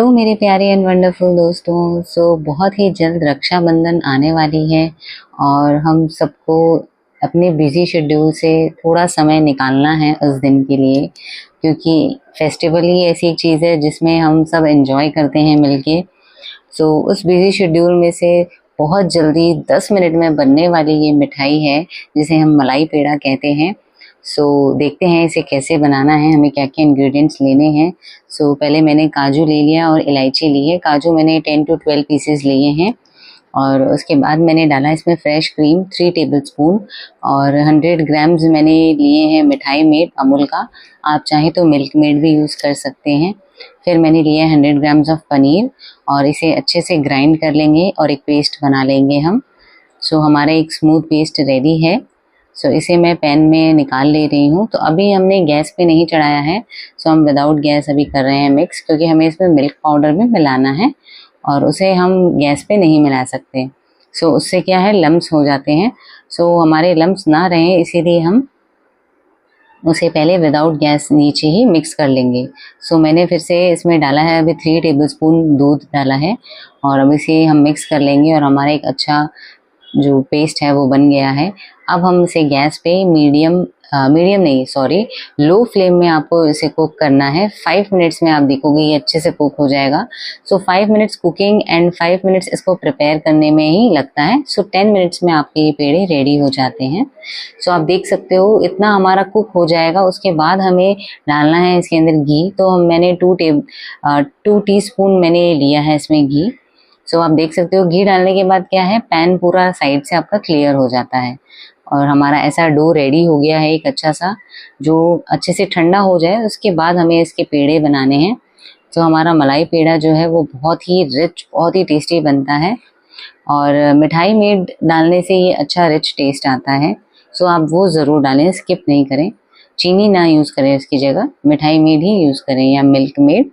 तो मेरे प्यारे एंड वंडरफुल दोस्तों, बहुत ही जल्द रक्षाबंधन आने वाली है और हम सबको अपने बिजी शेड्यूल से थोड़ा समय निकालना है उस दिन के लिए, क्योंकि फेस्टिवल ही ऐसी एक चीज़ है जिसमें हम सब एंजॉय करते हैं मिलके। उस बिजी शेड्यूल में से बहुत जल्दी 10 मिनट में बनने वाली ये मिठाई है जिसे हम मलाई पेड़ा कहते हैं। देखते हैं इसे कैसे बनाना है, हमें क्या क्या इंग्रेडिएंट्स लेने हैं। पहले मैंने काजू ले लिया और इलायची ली है। काजू मैंने 10 to 12 पीसेस लिए हैं और उसके बाद मैंने डाला इसमें फ्रेश क्रीम 3 टेबलस्पून और 100 ग्राम्स मैंने लिए हैं मिठाई मेड अमूल का। आप चाहें तो मिल्क मेड भी यूज़ कर सकते हैं। फिर मैंने लिया 100 ग्राम्स ऑफ पनीर और इसे अच्छे से ग्राइंड कर लेंगे और एक पेस्ट बना लेंगे हम। हमारा एक स्मूथ पेस्ट रेडी है। इसे मैं पैन में निकाल ले रही हूँ। तो अभी हमने गैस पे नहीं चढ़ाया है, हम विदाउट गैस अभी कर रहे हैं मिक्स, क्योंकि हमें इसमें मिल्क पाउडर भी मिलाना है और उसे हम गैस पे नहीं मिला सकते। उससे क्या है, लम्स हो जाते हैं। हमारे लम्स ना रहें इसीलिए हम उसे पहले विदाउट गैस नीचे ही मिक्स कर लेंगे। मैंने फिर से इसमें डाला है, अभी 3 टेबलस्पून दूध डाला है और अब इसे हम मिक्स कर लेंगे और हमारा एक अच्छा जो पेस्ट है वो बन गया है। अब हम इसे गैस पे लो फ्लेम में आपको इसे कुक करना है। 5 मिनट्स में आप देखोगे ये अच्छे से कुक हो जाएगा। 5 मिनट्स कुकिंग एंड 5 मिनट्स इसको प्रिपेयर करने में ही लगता है। 10 मिनट्स में आपके ये पेड़े रेडी हो जाते हैं। आप देख सकते हो इतना हमारा कुक हो जाएगा। उसके बाद हमें डालना है इसके अंदर घी। मैंने 2 टीस्पून मैंने लिया है इसमें घी। आप देख सकते हो घी डालने के बाद क्या है, पैन पूरा साइड से आपका क्लियर हो जाता है और हमारा ऐसा डो रेडी हो गया है एक अच्छा सा, जो अच्छे से ठंडा हो जाए उसके बाद हमें इसके पेड़े बनाने हैं। हमारा मलाई पेड़ा जो है वो बहुत ही रिच, बहुत ही टेस्टी बनता है और मिठाई में डालने से ये अच्छा रिच टेस्ट आता है। आप वो ज़रूर डालें, स्किप नहीं करें। चीनी ना यूज़ करें, इसकी जगह मिठाई मेड ही यूज़ करें या मिल्क मेड।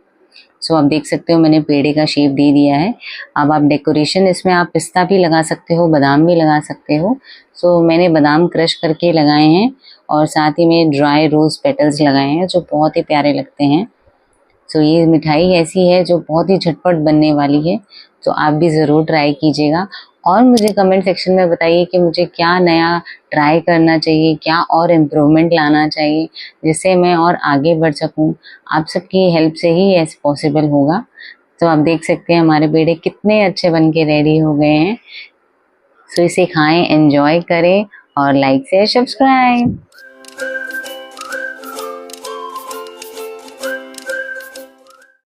आप देख सकते हो मैंने पेड़े का शेप दे दिया है। अब आप डेकोरेशन इसमें आप पिस्ता भी लगा सकते हो, बादाम भी लगा सकते हो। मैंने बादाम क्रश करके लगाए हैं और साथ ही में ड्राई रोज़ पेटल्स लगाए हैं जो बहुत ही प्यारे लगते हैं। ये मिठाई ऐसी है जो बहुत ही झटपट बनने वाली है, तो आप भी ज़रूर ट्राई कीजिएगा और मुझे कमेंट सेक्शन में बताइए कि मुझे क्या नया ट्राई करना चाहिए, क्या और इम्प्रूवमेंट लाना चाहिए जिससे मैं और आगे बढ़ सकूं। आप सबकी हेल्प से ही ऐसे पॉसिबल होगा। आप देख सकते हैं हमारे पेड़े कितने अच्छे बन के रेडी हो गए हैं। इसे खाएं, एंजॉय करें और लाइक शेयर सब्सक्राइब।